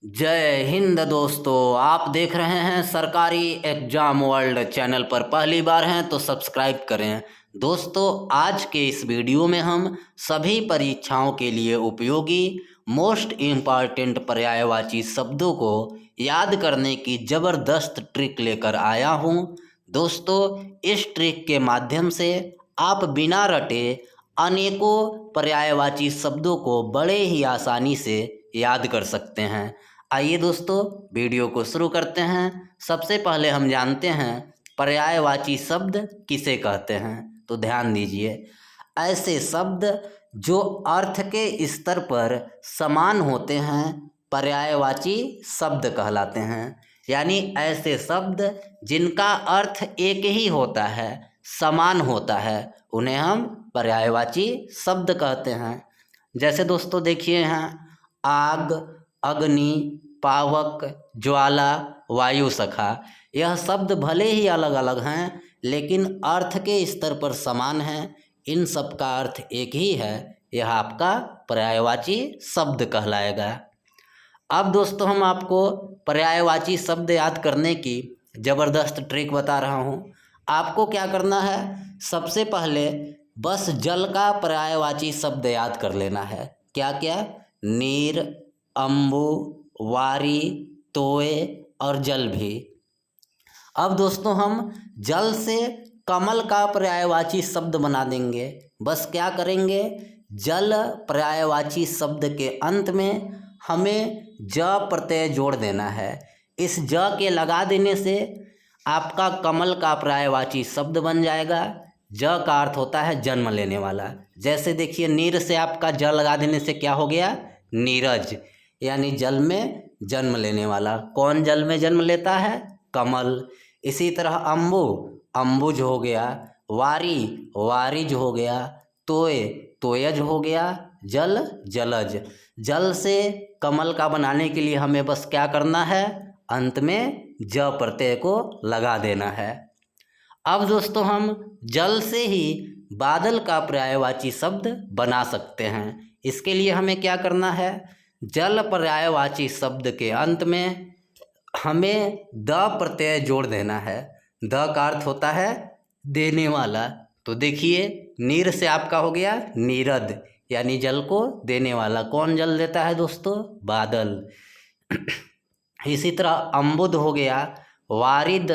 जय हिंद दोस्तों, आप देख रहे हैं सरकारी एग्जाम वर्ल्ड चैनल पर। पहली बार हैं तो सब्सक्राइब करें। दोस्तों, आज के इस वीडियो में हम सभी परीक्षाओं के लिए उपयोगी मोस्ट इम्पॉर्टेंट पर्यायवाची शब्दों को याद करने की ज़बरदस्त ट्रिक लेकर आया हूं। दोस्तों, इस ट्रिक के माध्यम से आप बिना रटे अनेकों पर्यायवाची शब्दों को बड़े ही आसानी से याद कर सकते हैं। आइए दोस्तों, वीडियो को शुरू करते हैं। सबसे पहले हम जानते हैं पर्यायवाची शब्द किसे कहते हैं। तो ध्यान दीजिए, ऐसे शब्द जो अर्थ के स्तर पर समान होते हैं पर्यायवाची शब्द कहलाते हैं। यानी ऐसे शब्द जिनका अर्थ एक ही होता है, समान होता है, उन्हें हम पर्यायवाची शब्द कहते हैं। जैसे दोस्तों देखिए यहाँ आग, अग्नि, पावक, ज्वाला, वायु सखा, यह शब्द भले ही अलग अलग हैं लेकिन अर्थ के स्तर पर समान हैं। इन सब का अर्थ एक ही है, यह आपका पर्यायवाची शब्द कहलाएगा। अब दोस्तों हम आपको पर्यायवाची शब्द याद करने की ज़बरदस्त ट्रिक बता रहा हूँ। आपको क्या करना है, सबसे पहले बस जल का पर्यायवाची शब्द याद कर लेना है। क्या क्या? नीर, अम्बु, वारी, तोय और जल भी। अब दोस्तों हम जल से कमल का पर्यायवाची शब्द बना देंगे। बस क्या करेंगे, जल पर्यायवाची शब्द के अंत में हमें ज प्रत्यय जोड़ देना है। इस ज के लगा देने से आपका कमल का पर्यायवाची शब्द बन जाएगा। ज का अर्थ होता है जन्म लेने वाला। जैसे देखिए नीर से आपका ज लगा देने से क्या हो गया, नीरज, यानी जल में जन्म लेने वाला। कौन जल में जन्म लेता है? कमल। इसी तरह अम्बु, अम्बुज हो गया। वारी, वारिज हो गया। तोय, तोयज हो गया। जल, जलज। जल से कमल का बनाने के लिए हमें बस क्या करना है, अंत में ज प्रत्यय को लगा देना है। अब दोस्तों हम जल से ही बादल का पर्यायवाची शब्द बना सकते हैं। इसके लिए हमें क्या करना है, जल पर्यायवाची शब्द के अंत में हमें द प्रत्यय जोड़ देना है। द का अर्थ होता है देने वाला। तो देखिए नीर से आपका हो गया नीरद, यानी जल को देने वाला। कौन जल देता है दोस्तों? बादल। इसी तरह अम्बुद हो गया, वारिद,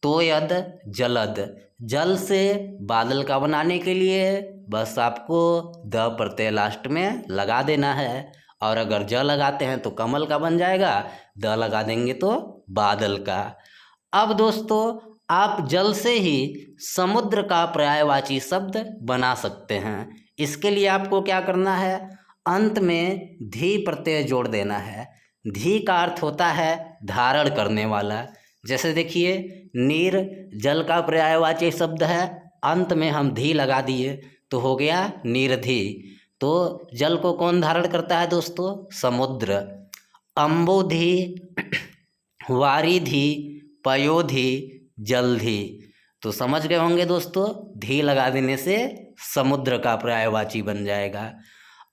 तोयद, जलद। जल से बादल का बनाने के लिए बस आपको द प्रत्यय लास्ट में लगा देना है। और अगर ज लगाते हैं तो कमल का बन जाएगा, द लगा देंगे तो बादल का। अब दोस्तों आप जल से ही समुद्र का पर्यायवाची शब्द बना सकते हैं। इसके लिए आपको क्या करना है, अंत में धी प्रत्यय जोड़ देना है। धी का अर्थ होता है धारण करने वाला। जैसे देखिए नीर जल का पर्यायवाची शब्द है, अंत में हम धी लगा दिए तो हो गया नीरधी। तो जल को कौन धारण करता है दोस्तों? समुद्र। अम्बुधि, वारिधि, पयोधि, जलधि। तो समझ गए होंगे दोस्तों, धी लगा देने से समुद्र का पर्यायवाची बन जाएगा।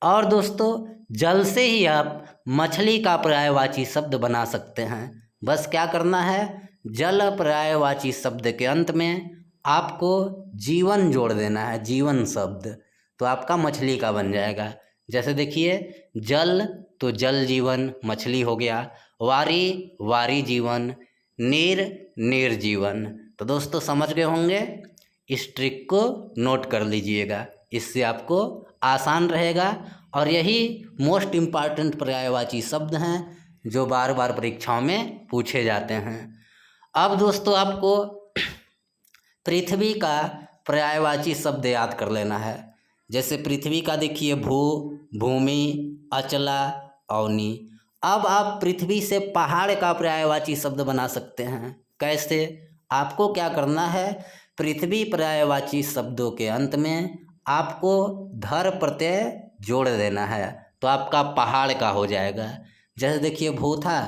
और दोस्तों जल से ही आप मछली का पर्यायवाची शब्द बना सकते हैं। बस क्या करना है, जल पर्यायवाची शब्द के अंत में आपको जीवन जोड़ देना है, जीवन शब्द। तो आपका मछली का बन जाएगा। जैसे देखिए जल तो जल जीवन, मछली हो गया। वारी, वारी जीवन। नीर, नीर जीवन। तो दोस्तों समझ गए होंगे, इस ट्रिक को नोट कर लीजिएगा, इससे आपको आसान रहेगा। और यही मोस्ट इम्पॉर्टेंट पर्यायवाची शब्द हैं जो बार बार परीक्षाओं में पूछे जाते हैं। अब दोस्तों आपको पृथ्वी का पर्यायवाची शब्द याद कर लेना है। जैसे पृथ्वी का देखिए भू, भूमि, अचला, अवनी। अब आप पृथ्वी से पहाड़ का पर्यायवाची शब्द बना सकते हैं। कैसे? आपको क्या करना है, पृथ्वी पर्यायवाची शब्दों के अंत में आपको धर प्रत्यय जोड़ देना है, तो आपका पहाड़ का हो जाएगा। जैसे देखिए भू था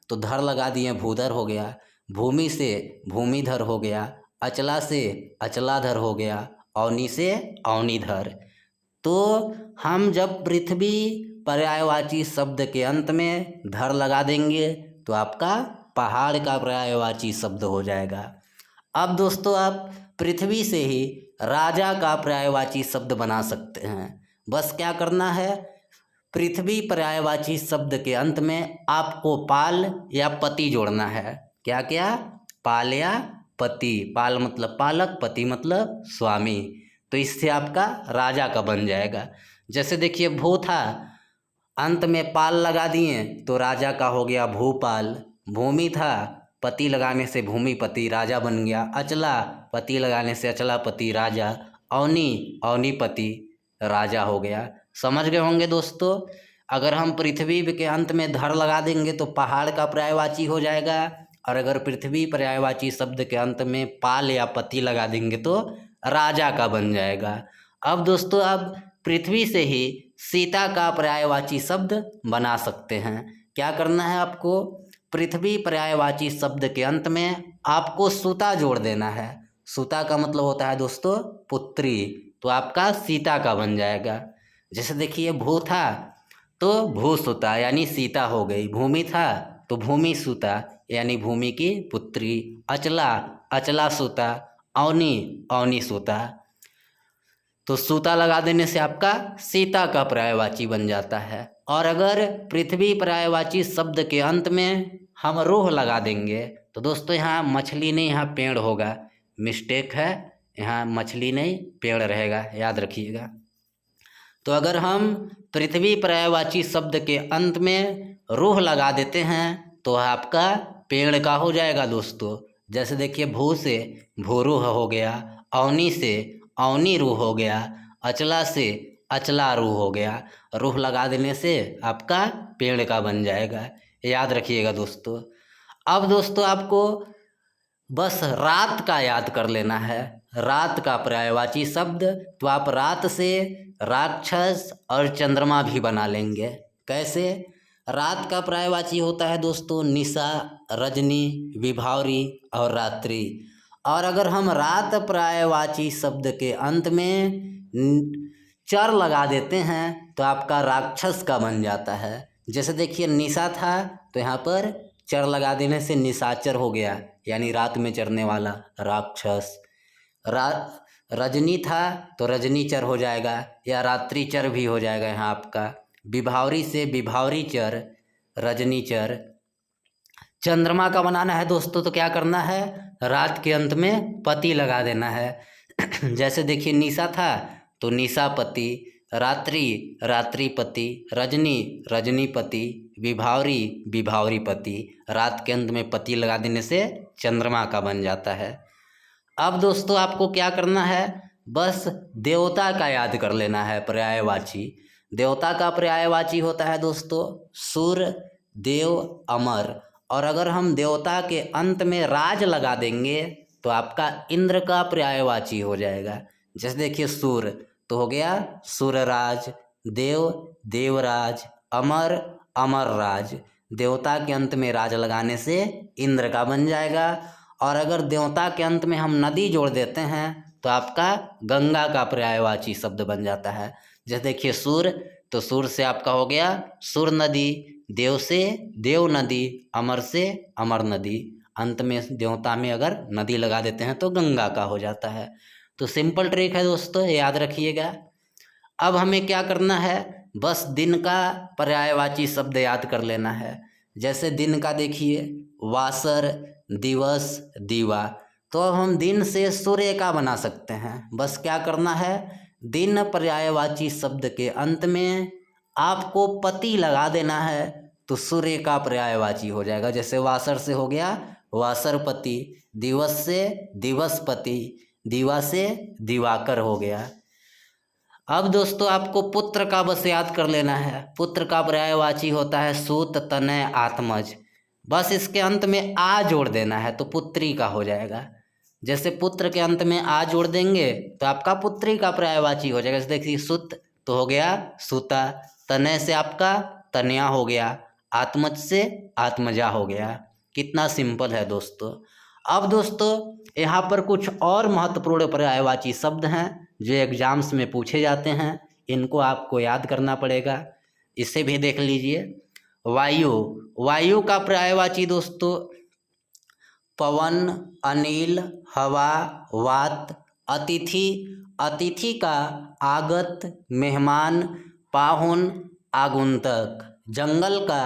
तो धर लगा दिए, भूधर हो गया। भूमि से भूमिधर हो गया। अचला से अचलाधर हो गया। अवनी से अवनीधर। तो हम जब पृथ्वी पर्यायवाची शब्द के अंत में धर लगा देंगे तो आपका पहाड़ का पर्यायवाची शब्द हो जाएगा। अब दोस्तों आप पृथ्वी से ही राजा का पर्यायवाची शब्द बना सकते हैं। बस क्या करना है, पृथ्वी पर्यायवाची शब्द के अंत में आपको पाल या पति जोड़ना है। क्या क्या, पाल या पति। पाल मतलब पालक, पति मतलब स्वामी। तो इससे आपका राजा का बन जाएगा। जैसे देखिए भू था, अंत में पाल लगा दिए तो राजा का हो गया भूपाल। भूमि था, पति लगाने से भूमिपति राजा बन गया। अचला, पति लगाने से अचलापति राजा। अवनी, अवनीपति राजा हो गया। समझ गए होंगे दोस्तों। अगर हम पृथ्वी के अंत में धर लगा देंगे तो पहाड़ का पर्यायवाची हो जाएगा, और अगर पृथ्वी पर्यायवाची शब्द के अंत में पाल या पति लगा देंगे तो राजा का बन जाएगा। अब दोस्तों आप पृथ्वी से ही सीता का पर्यायवाची शब्द बना सकते हैं। क्या करना है आपको, पृथ्वी पर्यायवाची शब्द के अंत में आपको सुता जोड़ देना है। सुता का मतलब होता है दोस्तों पुत्री, तो आपका सीता का बन जाएगा। जैसे देखिए भू था तो भू सुता यानी सीता हो गई। भूमि था तो भूमि सुता यानी भूमि की पुत्री। अचला, अचला सुता। अवनी, अवनी सुता। तो सूता लगा देने से आपका सीता का पर्यायवाची बन जाता है। और अगर पृथ्वी पर्यायवाची शब्द के अंत में हम रूह लगा देंगे तो दोस्तों यहाँ मछली नहीं, यहाँ पेड़ होगा। मिस्टेक है, यहाँ मछली नहीं पेड़ रहेगा, याद रखिएगा। तो अगर हम पृथ्वी पर्यायवाची शब्द के अंत में रूह लगा देते हैं तो आपका पेड़ का हो जाएगा दोस्तों। जैसे देखिए भू से भूरूह हो गया, अवनी से अवनी रूह हो गया, अचला से अचला रूह हो गया। रूह लगा देने से आपका पेड़ का बन जाएगा, याद रखिएगा दोस्तों। अब दोस्तों आपको बस रात का याद कर लेना है, रात का पर्यायवाची शब्द। तो आप रात से राक्षस और चंद्रमा भी बना लेंगे। कैसे, रात का पर्यायवाची होता है दोस्तों निशा, रजनी, विभावरी और रात्रि। और अगर हम रात पर्यायवाची शब्द के अंत में चर लगा देते हैं तो आपका राक्षस का बन जाता है। जैसे देखिए निशा था तो यहाँ पर चर लगा देने से निशाचर हो गया, यानी रात में चरने वाला राक्षस। रजनी था तो रजनीचर हो जाएगा, या रात्रिचर भी हो जाएगा यहाँ आपका। विभावरी से विभावरीचर, रजनीचर। चंद्रमा का बनाना है दोस्तों तो क्या करना है, रात के अंत में पति लगा देना है। जैसे देखिए निशा था तो निशापति, रात्रि रात्रिपति, रजनी रजनीपति, विभावरी विभावरीपति। रात के अंत में पति लगा देने से चंद्रमा का बन जाता है। अब दोस्तों आपको क्या करना है, बस देवता का याद कर लेना है पर्यायवाची। देवता का पर्यायवाची होता है दोस्तों सूर्य, देव, अमर। और अगर हम देवता के अंत में राज लगा देंगे तो आपका इंद्र का पर्यायवाची हो जाएगा। जैसे देखिए सूर्य तो हो गया सूर्यराज, देव देवराज, अमर अमरराज। देवता के अंत में राज लगाने से इंद्र का बन जाएगा। और अगर देवता के अंत में हम नदी जोड़ देते हैं तो आपका गंगा का पर्यायवाची शब्द बन जाता है। जैसे देखिए सूर्य तो सूर्य से आपका हो गया सूर नदी, देव से देव नदी, अमर से अमर नदी। अंत में देवता में अगर नदी लगा देते हैं तो गंगा का हो जाता है। तो सिंपल ट्रिक है दोस्तों, याद रखिएगा। अब हमें क्या करना है, बस दिन का पर्यायवाची शब्द याद कर लेना है। जैसे दिन का देखिए वासर, दिवस, दीवा। तो अब हम दिन से सूर्य का बना सकते हैं। बस क्या करना है, दिन पर्यायवाची शब्द के अंत में आपको पति लगा देना है तो सूर्य का पर्यायवाची हो जाएगा। जैसे वासर से हो गया वासरपति, दिवस से दिवसपति, दीवा से दिवाकर हो गया। अब दोस्तों आपको पुत्र का बस याद कर लेना है। पुत्र का पर्यायवाची होता है सूत, तनय, आत्मज। बस इसके अंत में आ जोड़ देना है तो पुत्री का हो जाएगा। जैसे पुत्र के अंत में आ जोड़ देंगे तो आपका पुत्री का पर्यायवाची हो जाएगा। जैसे देखिए सुत तो हो गया सुता, तनय से आपका तनया हो गया, आत्मज से आत्मजा हो गया। कितना सिंपल है दोस्तों। अब दोस्तों यहाँ पर कुछ और महत्वपूर्ण पर्यायवाची शब्द हैं जो एग्जाम्स में पूछे जाते हैं, इनको आपको याद करना पड़ेगा। इसे भी देख लीजिए। वायु, वायु का पर्यायवाची दोस्तों पवन, अनिल, हवा, वात। अतिथि, अतिथि का आगत, मेहमान, पाहुन, आगुंतक। जंगल का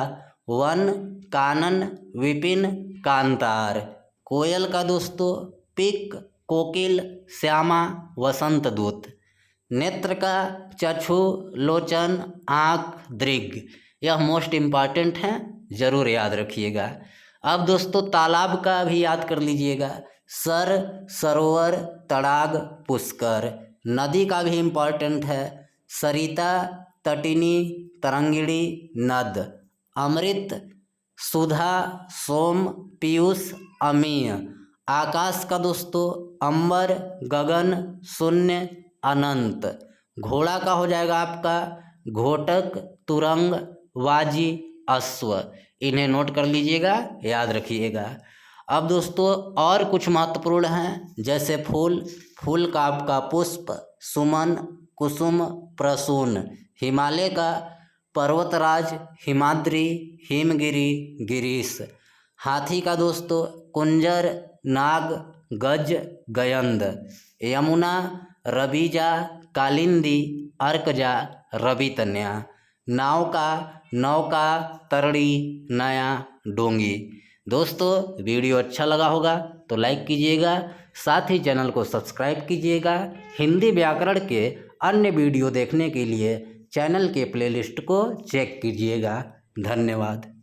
वन, कानन, विपिन, कांतार। कोयल का दोस्तों पिक, कोकिल, श्यामा, वसंत दूत। नेत्र का चक्षु, लोचन, आँख, दृग। यह मोस्ट इम्पॉर्टेंट है, जरूर याद रखिएगा। अब दोस्तों तालाब का भी याद कर लीजिएगा। सर, सरोवर, तड़ाग, पुष्कर। नदी का भी इम्पॉर्टेंट है। सरिता, तटिनी, तरंगिणी, नद। अमृत, सुधा, सोम, पीयूष, अमीय। आकाश का दोस्तों अंबर, गगन, शून्य, अनंत। घोड़ा का हो जाएगा आपका घोटक, तुरंग, वाजी, अश्व। इन्हें नोट कर लीजिएगा, याद रखिएगा। अब दोस्तों और कुछ महत्वपूर्ण हैं, जैसे फूल, फूल का आपका पुष्प, सुमन, कुसुम, प्रसून। हिमालय का पर्वतराज, हिमाद्री, हिमगिरी, गिरीश। हाथी का दोस्तों कुंजर, नाग, गज, गयंद। यमुना, रबीजा, कालिंदी, अर्कजा, रवितन्या। नाव का नौका, तरड़ी, नया, डोंगी। दोस्तों वीडियो अच्छा लगा होगा तो लाइक कीजिएगा, साथ ही चैनल को सब्सक्राइब कीजिएगा। हिंदी व्याकरण के अन्य वीडियो देखने के लिए चैनल के प्लेलिस्ट को चेक कीजिएगा। धन्यवाद।